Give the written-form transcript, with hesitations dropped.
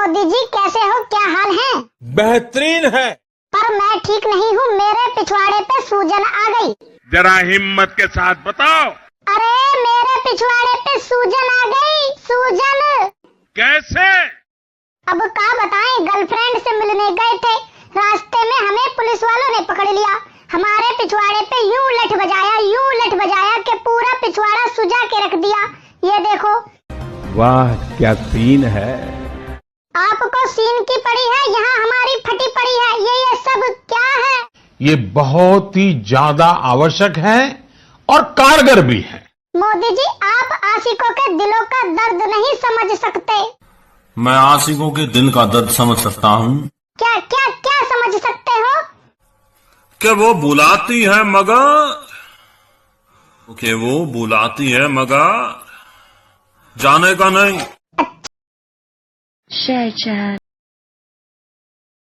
मोदी जी कैसे हो, क्या हाल है? बेहतरीन है। पर मैं ठीक नहीं हूँ, मेरे पिछवाड़े पे सूजन आ गई। जरा हिम्मत के साथ बताओ। अरे मेरे पिछवाड़े पे सूजन आ गई, सूजन। कैसे? अब क्या बताएं, गर्लफ्रेंड से मिलने गए थे, रास्ते में हमें पुलिस वालों ने पकड़ लिया। हमारे पिछवाड़े पे यूं लठ बजाया कि पूरा पिछवाड़ा सुजा के रख दिया। ये देखो। वाह क्या सीन है। आपको सीन की पड़ी है, यहाँ हमारी फटी पड़ी है। ये सब क्या है? ये बहुत ही ज्यादा आवश्यक है और कारगर भी है। मोदी जी, आप आशिकों के दिलों का दर्द नहीं समझ सकते। मैं आशिकों के दिल का दर्द समझ सकता हूँ। क्या क्या क्या समझ सकते हो? कि वो बुलाती है मगर जाने का नहीं। शेर चैट।